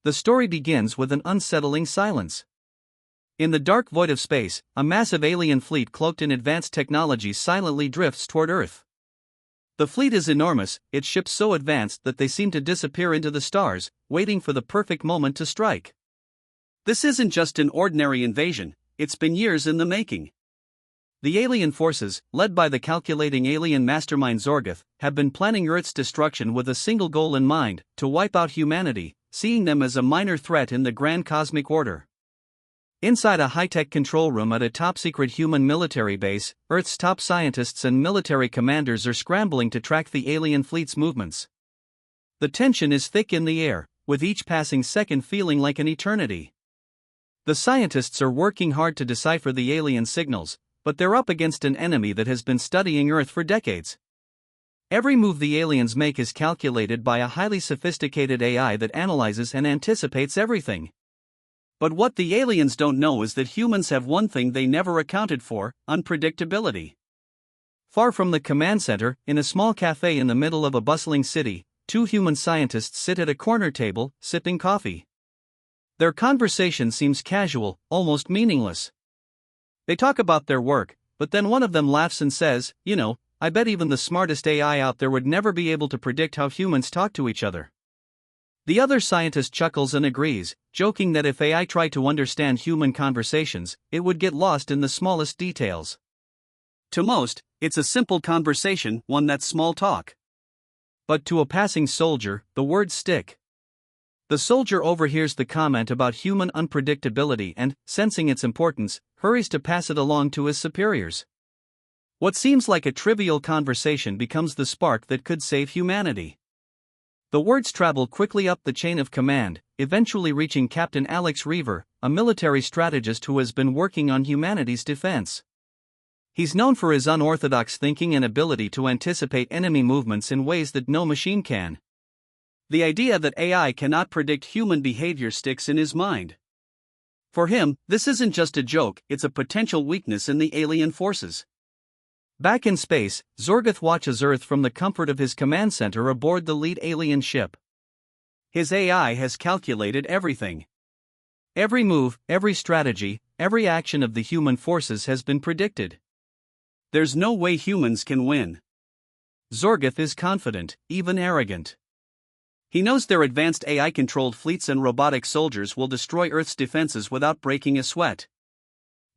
the story begins with an unsettling silence. In the dark void of space, a massive alien fleet cloaked in advanced technology silently drifts toward Earth. The fleet is enormous, its ships so advanced that they seem to disappear into the stars, waiting for the perfect moment to strike. This isn't just an ordinary invasion, it's been years in the making. The alien forces, led by the calculating alien mastermind Zorgoth, have been planning Earth's destruction with a single goal in mind: to wipe out humanity, seeing them as a minor threat in the grand cosmic order. Inside a high-tech control room at a top-secret human military base, Earth's top scientists and military commanders are scrambling to track the alien fleet's movements. The tension is thick in the air, with each passing second feeling like an eternity. The scientists are working hard to decipher the alien signals, but they're up against an enemy that has been studying Earth for decades. Every move the aliens make is calculated by a highly sophisticated AI that analyzes and anticipates everything. But what the aliens don't know is that humans have one thing they never accounted for: unpredictability. Far from the command center, in a small cafe in the middle of a bustling city, two human scientists sit at a corner table, sipping coffee. Their conversation seems casual, almost meaningless. They talk about their work, but then one of them laughs and says, I bet even the smartest AI out there would never be able to predict how humans talk to each other. The other scientist chuckles and agrees, joking that if AI tried to understand human conversations, it would get lost in the smallest details. To most, it's a simple conversation, one that's small talk. But to a passing soldier, the words stick. The soldier overhears the comment about human unpredictability and, sensing its importance, hurries to pass it along to his superiors. What seems like a trivial conversation becomes the spark that could save humanity. The words travel quickly up the chain of command, eventually reaching Captain Alex Reaver, a military strategist who has been working on humanity's defense. He's known for his unorthodox thinking and ability to anticipate enemy movements in ways that no machine can. The idea that AI cannot predict human behavior sticks in his mind. For him, this isn't just a joke, it's a potential weakness in the alien forces. Back in space, Zorgoth watches Earth from the comfort of his command center aboard the lead alien ship. His AI has calculated everything. Every move, every strategy, every action of the human forces has been predicted. There's no way humans can win. Zorgoth is confident, even arrogant. He knows their advanced AI-controlled fleets and robotic soldiers will destroy Earth's defenses without breaking a sweat.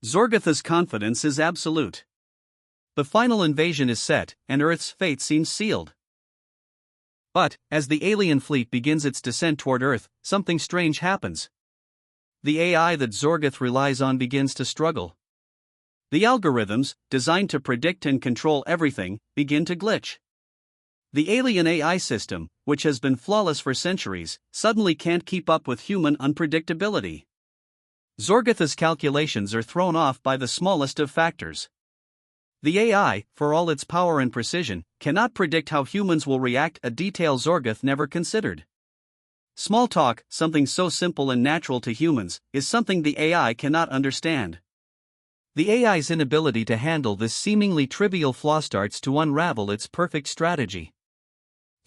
Zorgoth's confidence is absolute. The final invasion is set, and Earth's fate seems sealed. But, as the alien fleet begins its descent toward Earth, something strange happens. The AI that Zorgoth relies on begins to struggle. The algorithms, designed to predict and control everything, begin to glitch. The alien AI system, which has been flawless for centuries, suddenly can't keep up with human unpredictability. Zorgoth's calculations are thrown off by the smallest of factors. The AI, for all its power and precision, cannot predict how humans will react, a detail Zorgoth never considered. Small talk, something so simple and natural to humans, is something the AI cannot understand. The AI's inability to handle this seemingly trivial flaw starts to unravel its perfect strategy.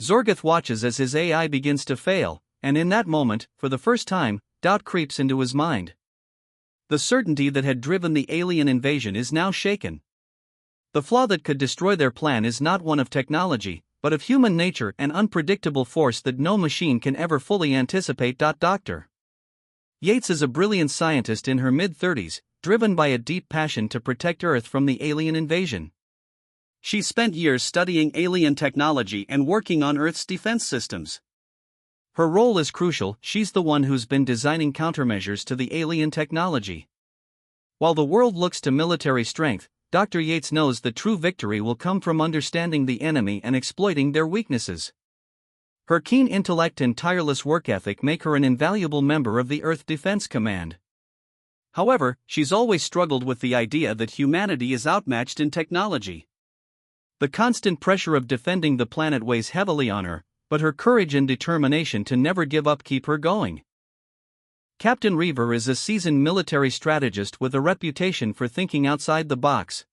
Zorgoth watches as his AI begins to fail, and in that moment, for the first time, doubt creeps into his mind. The certainty that had driven the alien invasion is now shaken. The flaw that could destroy their plan is not one of technology, but of human nature, an unpredictable force that no machine can ever fully anticipate. Dr. Yates is a brilliant scientist in her mid-30s, driven by a deep passion to protect Earth from the alien invasion. She spent years studying alien technology and working on Earth's defense systems. Her role is crucial, she's the one who's been designing countermeasures to the alien technology. While the world looks to military strength, Dr. Yates knows that true victory will come from understanding the enemy and exploiting their weaknesses. Her keen intellect and tireless work ethic make her an invaluable member of the Earth Defense Command. However, she's always struggled with the idea that humanity is outmatched in technology. The constant pressure of defending the planet weighs heavily on her, but her courage and determination to never give up keep her going. Captain Reaver is a seasoned military strategist with a reputation for thinking outside the box.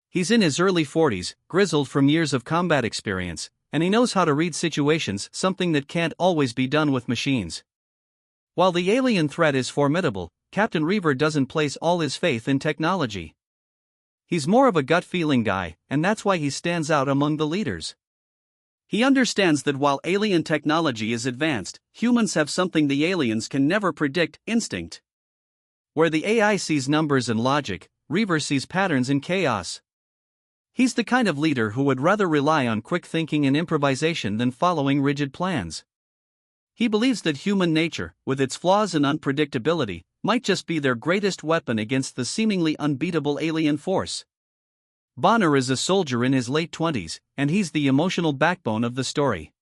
He's in his early 40s, grizzled from years of combat experience, and he knows how to read situations, something that can't always be done with machines. While the alien threat is formidable, Captain Reaver doesn't place all his faith in technology. He's more of a gut-feeling guy, and that's why he stands out among the leaders. He understands that while alien technology is advanced, humans have something the aliens can never predict: instinct. Where the AI sees numbers and logic, Reaver sees patterns and chaos. He's the kind of leader who would rather rely on quick thinking and improvisation than following rigid plans. He believes that human nature, with its flaws and unpredictability, might just be their greatest weapon against the seemingly unbeatable alien force. Bonner is a soldier in his late 20s, and he's the emotional backbone of the story.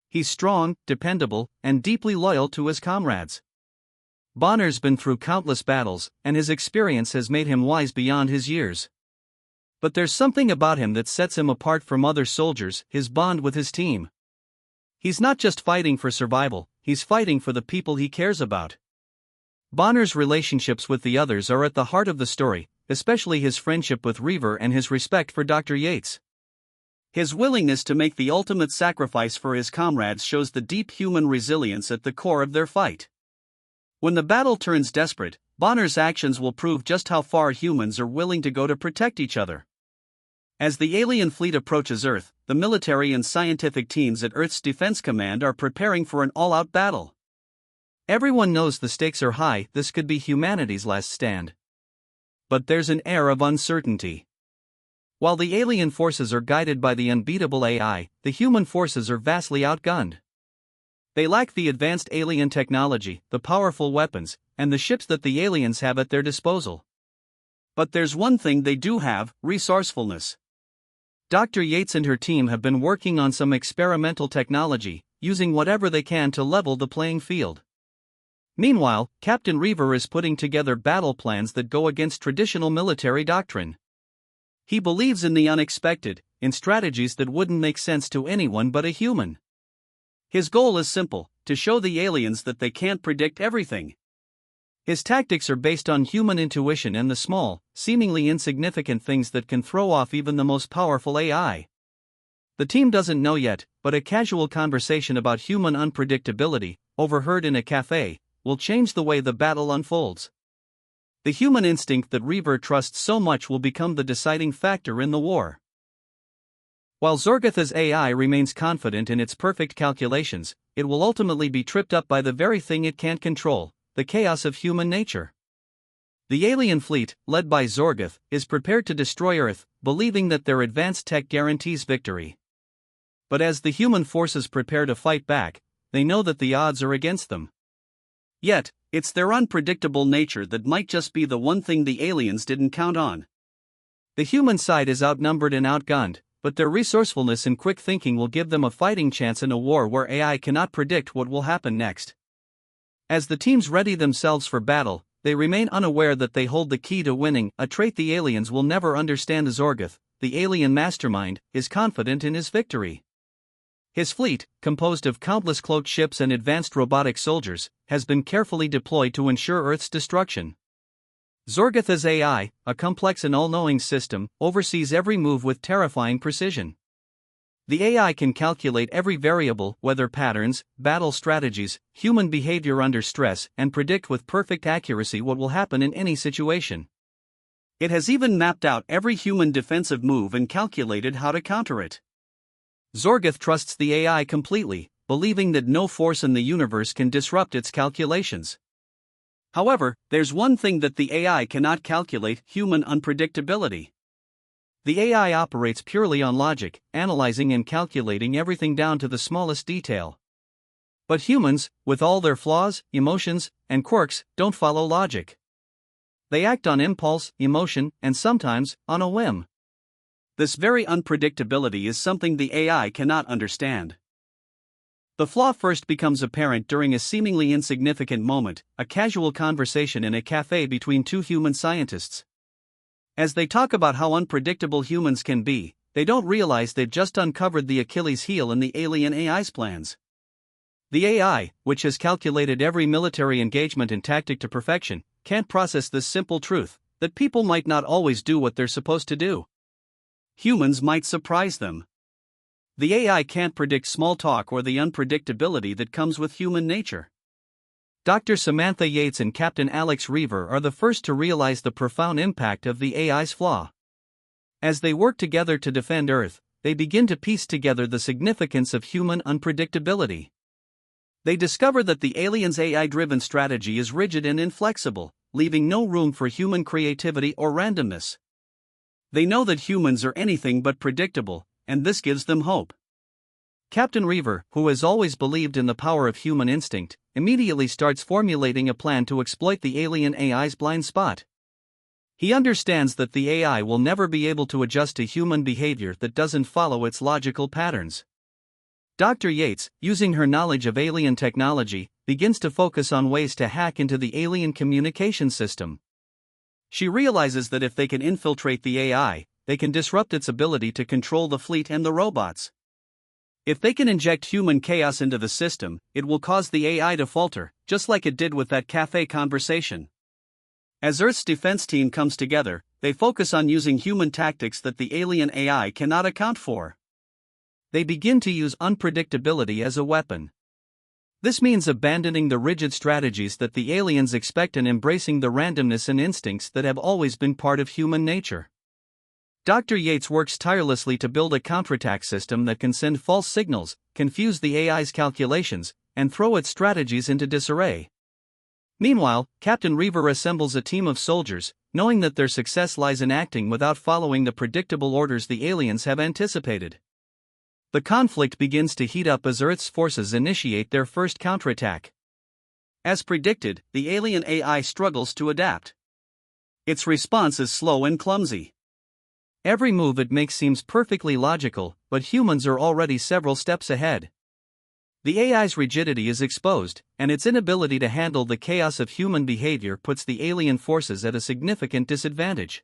He's strong, dependable, and deeply loyal to his comrades. Bonner's been through countless battles, and his experience has made him wise beyond his years. But there's something about him that sets him apart from other soldiers: his bond with his team. He's not just fighting for survival, he's fighting for the people he cares about. Bonner's relationships with the others are at the heart of the story, especially his friendship with Reaver and his respect for Dr. Yates. His willingness to make the ultimate sacrifice for his comrades shows the deep human resilience at the core of their fight. When the battle turns desperate, Bonner's actions will prove just how far humans are willing to go to protect each other. As the alien fleet approaches Earth, the military and scientific teams at Earth's Defense Command are preparing for an all-out battle. Everyone knows the stakes are high. This could be humanity's last stand. But there's an air of uncertainty. While the alien forces are guided by the unbeatable AI, the human forces are vastly outgunned. They lack the advanced alien technology, the powerful weapons, and the ships that the aliens have at their disposal. But there's one thing they do have: resourcefulness. Dr. Yates and her team have been working on some experimental technology, using whatever they can to level the playing field. Meanwhile, Captain Reaver is putting together battle plans that go against traditional military doctrine. He believes in the unexpected, in strategies that wouldn't make sense to anyone but a human. His goal is simple: to show the aliens that they can't predict everything. His tactics are based on human intuition and the small, seemingly insignificant things that can throw off even the most powerful AI. The team doesn't know yet, but a casual conversation about human unpredictability, overheard in a cafe, will change the way the battle unfolds. The human instinct that Reaver trusts so much will become the deciding factor in the war. While Zorgatha's AI remains confident in its perfect calculations, it will ultimately be tripped up by the very thing it can't control: the chaos of human nature. The alien fleet, led by Zorgath, is prepared to destroy Earth, believing that their advanced tech guarantees victory. But as the human forces prepare to fight back, they know that the odds are against them. Yet, it's their unpredictable nature that might just be the one thing the aliens didn't count on. The human side is outnumbered and outgunned, but their resourcefulness and quick thinking will give them a fighting chance in a war where AI cannot predict what will happen next. As the teams ready themselves for battle, they remain unaware that they hold the key to winning, a trait the aliens will never understand. Zorgath, the alien mastermind, is confident in his victory. His fleet, composed of countless cloaked ships and advanced robotic soldiers, has been carefully deployed to ensure Earth's destruction. Zorgatha's AI, a complex and all-knowing system, oversees every move with terrifying precision. The AI can calculate every variable: weather patterns, battle strategies, human behavior under stress, and predict with perfect accuracy what will happen in any situation. It has even mapped out every human defensive move and calculated how to counter it. Zorgath trusts the AI completely, believing that no force in the universe can disrupt its calculations. However, there's one thing that the AI cannot calculate: human unpredictability. The AI operates purely on logic, analyzing and calculating everything down to the smallest detail. But humans, with all their flaws, emotions, and quirks, don't follow logic. They act on impulse, emotion, and sometimes, on a whim. This very unpredictability is something the AI cannot understand. The flaw first becomes apparent during a seemingly insignificant moment: a casual conversation in a cafe between two human scientists. As they talk about how unpredictable humans can be, they don't realize they've just uncovered the Achilles heel in the alien AI's plans. The AI, which has calculated every military engagement and tactic to perfection, can't process this simple truth: that people might not always do what they're supposed to do. Humans might surprise them. The AI can't predict small talk or the unpredictability that comes with human nature. Dr. Samantha Yates and Captain Alex Reaver are the first to realize the profound impact of the AI's flaw. As they work together to defend Earth, they begin to piece together the significance of human unpredictability. They discover that the aliens' AI-driven strategy is rigid and inflexible, leaving no room for human creativity or randomness. They know that humans are anything but predictable, and this gives them hope. Captain Reaver, who has always believed in the power of human instinct, immediately starts formulating a plan to exploit the alien AI's blind spot. He understands that the AI will never be able to adjust to human behavior that doesn't follow its logical patterns. Dr. Yates, using her knowledge of alien technology, begins to focus on ways to hack into the alien communication system. She realizes that if they can infiltrate the AI, they can disrupt its ability to control the fleet and the robots. If they can inject human chaos into the system, it will cause the AI to falter, just like it did with that cafe conversation. As Earth's defense team comes together, they focus on using human tactics that the alien AI cannot account for. They begin to use unpredictability as a weapon. This means abandoning the rigid strategies that the aliens expect and embracing the randomness and instincts that have always been part of human nature. Dr. Yates works tirelessly to build a counterattack system that can send false signals, confuse the AI's calculations, and throw its strategies into disarray. Meanwhile, Captain Reaver assembles a team of soldiers, knowing that their success lies in acting without following the predictable orders the aliens have anticipated. The conflict begins to heat up as Earth's forces initiate their first counterattack. As predicted, the alien AI struggles to adapt. Its response is slow and clumsy. Every move it makes seems perfectly logical, but humans are already several steps ahead. The AI's rigidity is exposed, and its inability to handle the chaos of human behavior puts the alien forces at a significant disadvantage.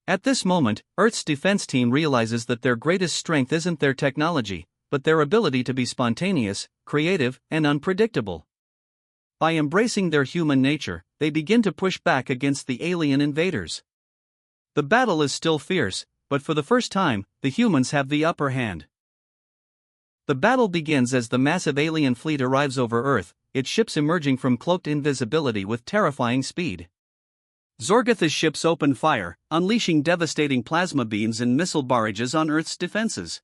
At this moment, Earth's defense team realizes that their greatest strength isn't their technology, but their ability to be spontaneous, creative, and unpredictable. By embracing their human nature, they begin to push back against the alien invaders. The battle is still fierce, but for the first time, the humans have the upper hand. The battle begins as the massive alien fleet arrives over Earth, its ships emerging from cloaked invisibility with terrifying speed. Zorgoth's ships open fire, unleashing devastating plasma beams and missile barrages on Earth's defenses.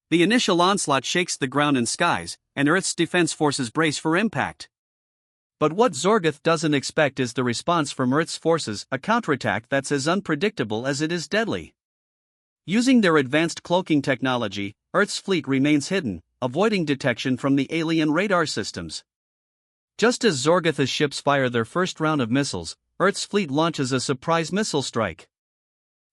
The initial onslaught shakes the ground and skies, and Earth's defense forces brace for impact. But what Zorgoth doesn't expect is the response from Earth's forces, a counterattack that's as unpredictable as it is deadly. Using their advanced cloaking technology, Earth's fleet remains hidden, avoiding detection from the alien radar systems. Just as Zorgoth's ships fire their first round of missiles, Earth's fleet launches a surprise missile strike.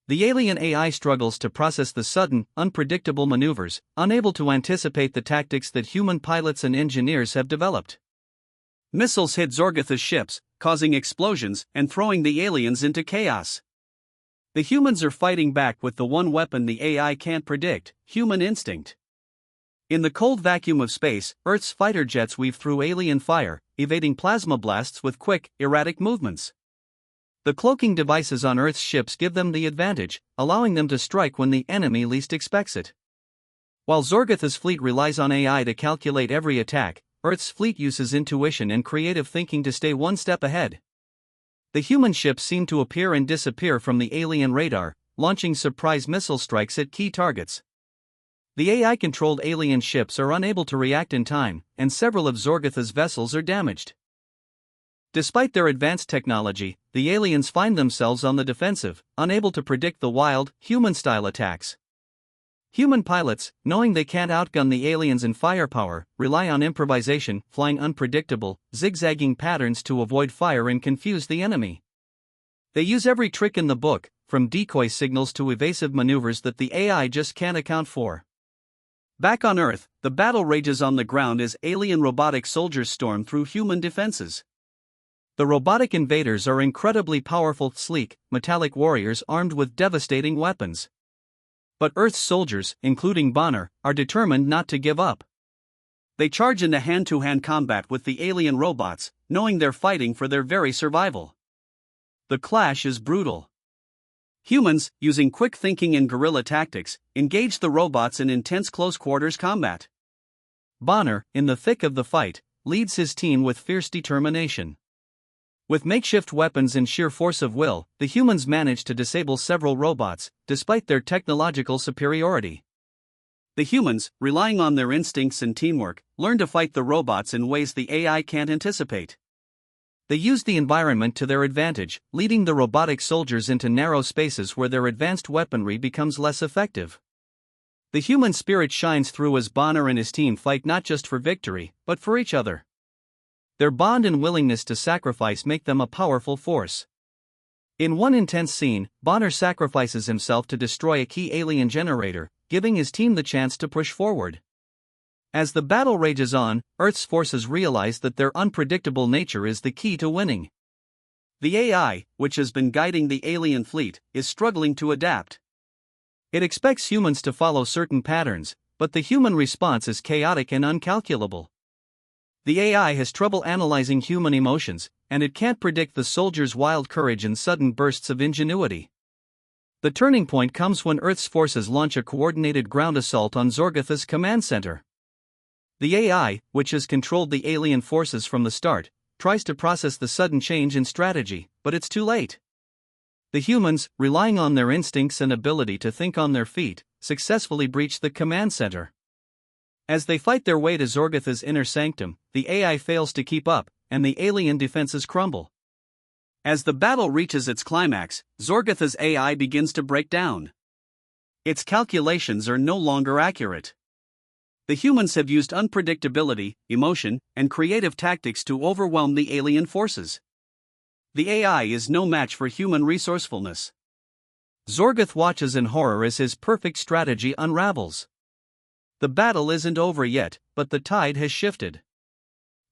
The alien AI struggles to process the sudden, unpredictable maneuvers, unable to anticipate the tactics that human pilots and engineers have developed. Missiles hit Zorgoth's ships, causing explosions and throwing the aliens into chaos. The humans are fighting back with the one weapon the AI can't predict: human instinct. In the cold vacuum of space, Earth's fighter jets weave through alien fire, evading plasma blasts with quick, erratic movements. The cloaking devices on Earth's ships give them the advantage, allowing them to strike when the enemy least expects it. While Zorgoth's fleet relies on AI to calculate every attack, Earth's fleet uses intuition and creative thinking to stay one step ahead. The human ships seem to appear and disappear from the alien radar, launching surprise missile strikes at key targets. The AI-controlled alien ships are unable to react in time, and several of Zorgoth's vessels are damaged. Despite their advanced technology, the aliens find themselves on the defensive, unable to predict the wild, human-style attacks. Human pilots, knowing they can't outgun the aliens in firepower, rely on improvisation, flying unpredictable, zigzagging patterns to avoid fire and confuse the enemy. They use every trick in the book, from decoy signals to evasive maneuvers that the AI just can't account for. Back on Earth, the battle rages on the ground as alien robotic soldiers storm through human defenses. The robotic invaders are incredibly powerful, sleek, metallic warriors armed with devastating weapons. But Earth's soldiers, including Bonner, are determined not to give up. They charge into hand-to-hand combat with the alien robots, knowing they're fighting for their very survival. The clash is brutal. Humans, using quick thinking and guerrilla tactics, engage the robots in intense close-quarters combat. Bonner, in the thick of the fight, leads his team with fierce determination. With makeshift weapons and sheer force of will, the humans manage to disable several robots, despite their technological superiority. The humans, relying on their instincts and teamwork, learn to fight the robots in ways the AI can't anticipate. They use the environment to their advantage, leading the robotic soldiers into narrow spaces where their advanced weaponry becomes less effective. The human spirit shines through as Bonner and his team fight not just for victory, but for each other. Their bond and willingness to sacrifice make them a powerful force. In one intense scene, Bonner sacrifices himself to destroy a key alien generator, giving his team the chance to push forward. As the battle rages on, Earth's forces realize that their unpredictable nature is the key to winning. The AI, which has been guiding the alien fleet, is struggling to adapt. It expects humans to follow certain patterns, but the human response is chaotic and uncalculable. The AI has trouble analyzing human emotions, and it can't predict the soldiers' wild courage and sudden bursts of ingenuity. The turning point comes when Earth's forces launch a coordinated ground assault on Zorgotha's command center. The AI, which has controlled the alien forces from the start, tries to process the sudden change in strategy, but it's too late. The humans, relying on their instincts and ability to think on their feet, successfully breach the command center. As they fight their way to Zorgotha's inner sanctum, the AI fails to keep up, and the alien defenses crumble. As the battle reaches its climax, Zorgotha's AI begins to break down. Its calculations are no longer accurate. The humans have used unpredictability, emotion, and creative tactics to overwhelm the alien forces. The AI is no match for human resourcefulness. Zorgoth watches in horror as his perfect strategy unravels. The battle isn't over yet, but the tide has shifted.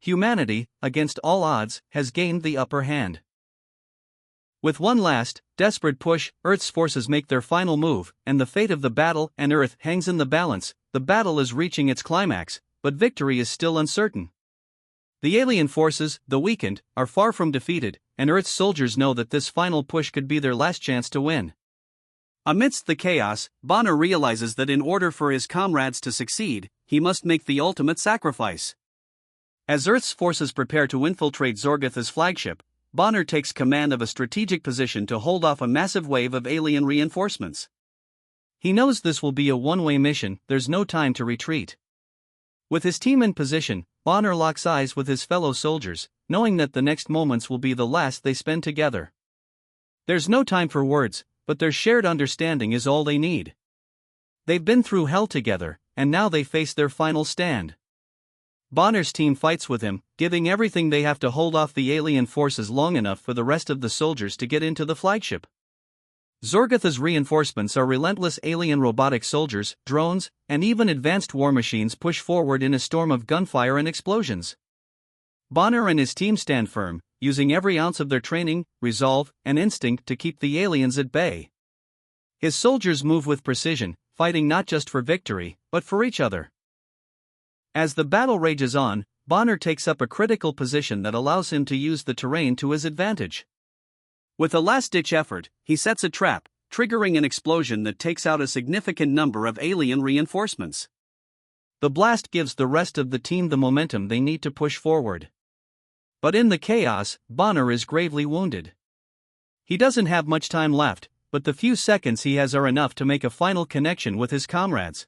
Humanity, against all odds, has gained the upper hand. With one last, desperate push, Earth's forces make their final move, and the fate of the battle and Earth hangs in the balance. The battle is reaching its climax, but victory is still uncertain. The alien forces, though weakened, are far from defeated, and Earth's soldiers know that this final push could be their last chance to win. Amidst the chaos, Bonner realizes that in order for his comrades to succeed, he must make the ultimate sacrifice. As Earth's forces prepare to infiltrate Zorgotha's flagship, Bonner takes command of a strategic position to hold off a massive wave of alien reinforcements. He knows this will be a one-way mission, there's no time to retreat. With his team in position, Bonner locks eyes with his fellow soldiers, knowing that the next moments will be the last they spend together. There's no time for words, but their shared understanding is all they need. They've been through hell together, and now they face their final stand. Bonner's team fights with him, giving everything they have to hold off the alien forces long enough for the rest of the soldiers to get into the flagship. Zorgotha's reinforcements are relentless alien robotic soldiers, drones, and even advanced war machines push forward in a storm of gunfire and explosions. Bonner and his team stand firm, using every ounce of their training, resolve, and instinct to keep the aliens at bay. His soldiers move with precision, fighting not just for victory, but for each other. As the battle rages on, Bonner takes up a critical position that allows him to use the terrain to his advantage. With a last-ditch effort, he sets a trap, triggering an explosion that takes out a significant number of alien reinforcements. The blast gives the rest of the team the momentum they need to push forward. But in the chaos, Bonner is gravely wounded. He doesn't have much time left, but the few seconds he has are enough to make a final connection with his comrades.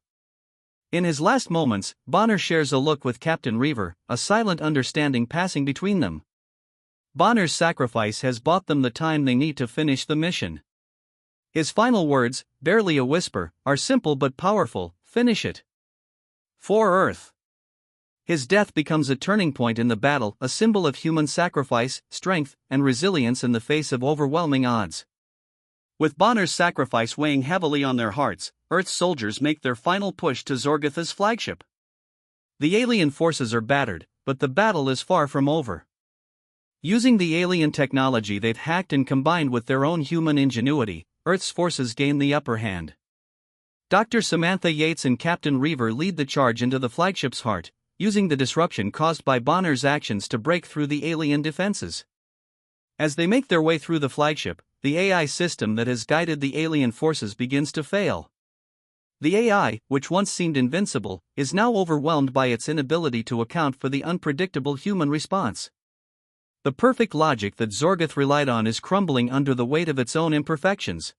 In his last moments, Bonner shares a look with Captain Reaver, a silent understanding passing between them. Bonner's sacrifice has bought them the time they need to finish the mission. His final words, barely a whisper, are simple but powerful: finish it. For Earth. His death becomes a turning point in the battle, a symbol of human sacrifice, strength, and resilience in the face of overwhelming odds. With Bonner's sacrifice weighing heavily on their hearts, Earth's soldiers make their final push to Zorgotha's flagship. The alien forces are battered, but the battle is far from over. Using the alien technology they've hacked and combined with their own human ingenuity, Earth's forces gain the upper hand. Dr. Samantha Yates and Captain Reaver lead the charge into the flagship's heart, using the disruption caused by Bonner's actions to break through the alien defenses. As they make their way through the flagship, the AI system that has guided the alien forces begins to fail. The AI, which once seemed invincible, is now overwhelmed by its inability to account for the unpredictable human response. The perfect logic that Zorgoth relied on is crumbling under the weight of its own imperfections.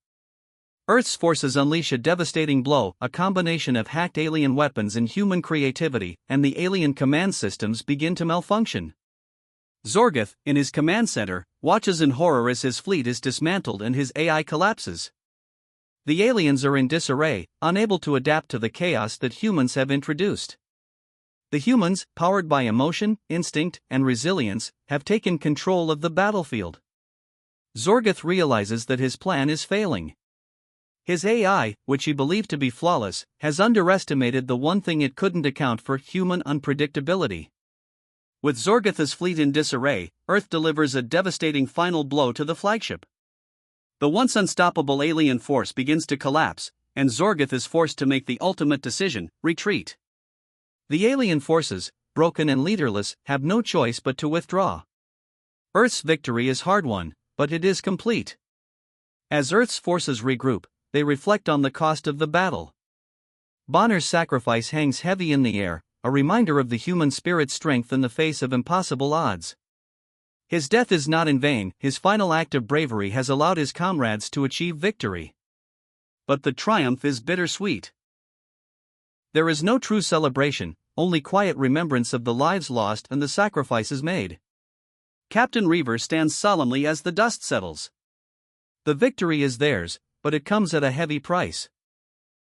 Earth's forces unleash a devastating blow, a combination of hacked alien weapons and human creativity, and the alien command systems begin to malfunction. Zorgoth, in his command center, watches in horror as his fleet is dismantled and his AI collapses. The aliens are in disarray, unable to adapt to the chaos that humans have introduced. The humans, powered by emotion, instinct, and resilience, have taken control of the battlefield. Zorgoth realizes that his plan is failing. His AI, which he believed to be flawless, has underestimated the one thing it couldn't account for: human unpredictability. With Zorgoth's fleet in disarray, Earth delivers a devastating final blow to the flagship. The once unstoppable alien force begins to collapse, and Zorgoth is forced to make the ultimate decision: retreat. The alien forces, broken and leaderless, have no choice but to withdraw. Earth's victory is hard-won, but it is complete. As Earth's forces regroup, they reflect on the cost of the battle. Bonner's sacrifice hangs heavy in the air, a reminder of the human spirit's strength in the face of impossible odds. His death is not in vain, his final act of bravery has allowed his comrades to achieve victory. But the triumph is bittersweet. There is no true celebration, only quiet remembrance of the lives lost and the sacrifices made. Captain Reaver stands solemnly as the dust settles. The victory is theirs, but it comes at a heavy price.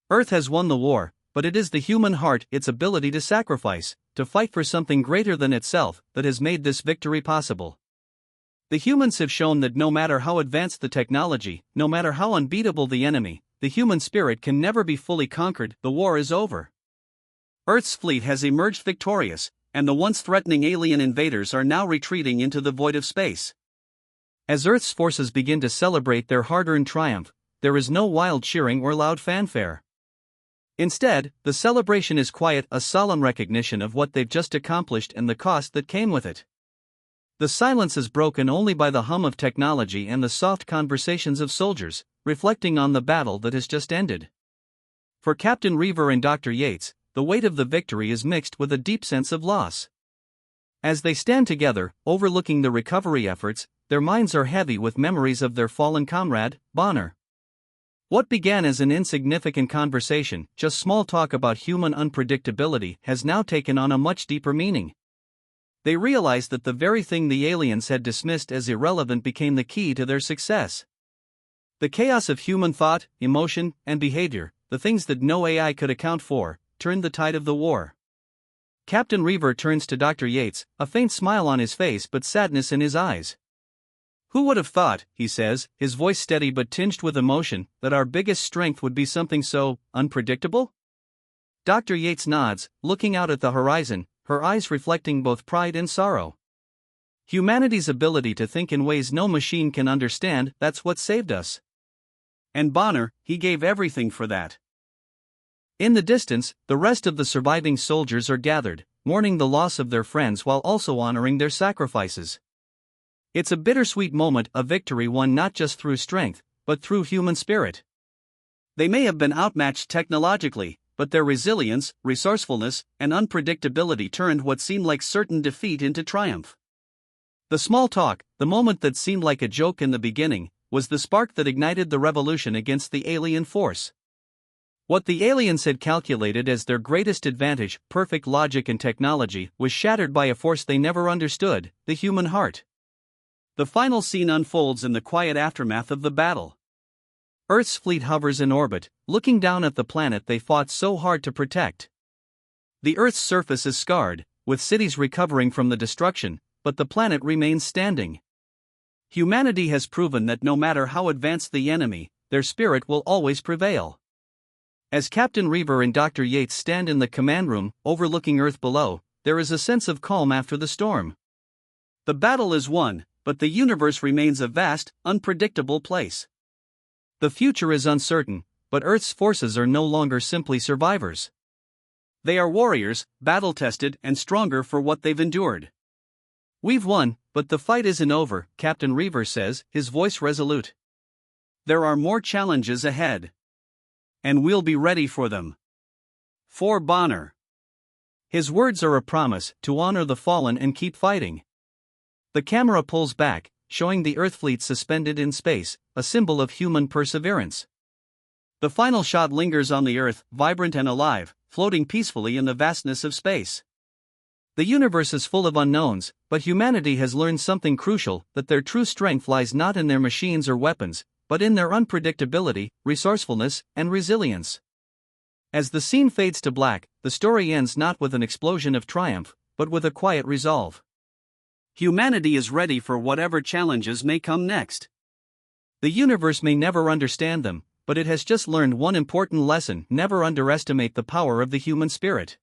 Earth has won the war, but it is the human heart, its ability to sacrifice, to fight for something greater than itself, that has made this victory possible. The humans have shown that no matter how advanced the technology, no matter how unbeatable the enemy, the human spirit can never be fully conquered. The war is over. Earth's fleet has emerged victorious, and the once threatening alien invaders are now retreating into the void of space. As Earth's forces begin to celebrate their hard-earned triumph, there is no wild cheering or loud fanfare. Instead, the celebration is quiet, a solemn recognition of what they've just accomplished and the cost that came with it. The silence is broken only by the hum of technology and the soft conversations of soldiers, reflecting on the battle that has just ended. For Captain Reaver and Dr. Yates, the weight of the victory is mixed with a deep sense of loss. As they stand together, overlooking the recovery efforts, their minds are heavy with memories of their fallen comrade, Bonner. What began as an insignificant conversation, just small talk about human unpredictability, has now taken on a much deeper meaning. They realize that the very thing the aliens had dismissed as irrelevant became the key to their success. The chaos of human thought, emotion, and behavior, the things that no AI could account for, turned the tide of the war. Captain Reaver turns to Dr. Yates, a faint smile on his face but sadness in his eyes. "Who would have thought," he says, his voice steady but tinged with emotion, "that our biggest strength would be something so unpredictable?" Dr. Yates nods, looking out at the horizon, her eyes reflecting both pride and sorrow. "Humanity's ability to think in ways no machine can understand, that's what saved us. And Bonner, he gave everything for that." In the distance, the rest of the surviving soldiers are gathered, mourning the loss of their friends while also honoring their sacrifices. It's a bittersweet moment, a victory won not just through strength, but through human spirit. They may have been outmatched technologically, but their resilience, resourcefulness, and unpredictability turned what seemed like certain defeat into triumph. The small talk, the moment that seemed like a joke in the beginning, was the spark that ignited the revolution against the alien force. What the aliens had calculated as their greatest advantage, perfect logic and technology, was shattered by a force they never understood: the human heart. The final scene unfolds in the quiet aftermath of the battle. Earth's fleet hovers in orbit, looking down at the planet they fought so hard to protect. The Earth's surface is scarred, with cities recovering from the destruction, but the planet remains standing. Humanity has proven that no matter how advanced the enemy, their spirit will always prevail. As Captain Reaver and Dr. Yates stand in the command room, overlooking Earth below, there is a sense of calm after the storm. The battle is won, but the universe remains a vast, unpredictable place. The future is uncertain, but Earth's forces are no longer simply survivors. They are warriors, battle-tested and stronger for what they've endured. "We've won, but the fight isn't over," Captain Reaver says, his voice resolute. "There are more challenges ahead. And we'll be ready for them. For Bonner. His words are a promise to honor the fallen and keep fighting. The camera pulls back, showing the Earth fleet suspended in space, a symbol of human perseverance. The final shot lingers on the Earth, vibrant and alive, floating peacefully in the vastness of space. The universe is full of unknowns, but humanity has learned something crucial, that their true strength lies not in their machines or weapons, but in their unpredictability, resourcefulness, and resilience. As the scene fades to black, the story ends not with an explosion of triumph, but with a quiet resolve. Humanity is ready for whatever challenges may come next. The universe may never understand them, but it has just learned one important lesson: never underestimate the power of the human spirit.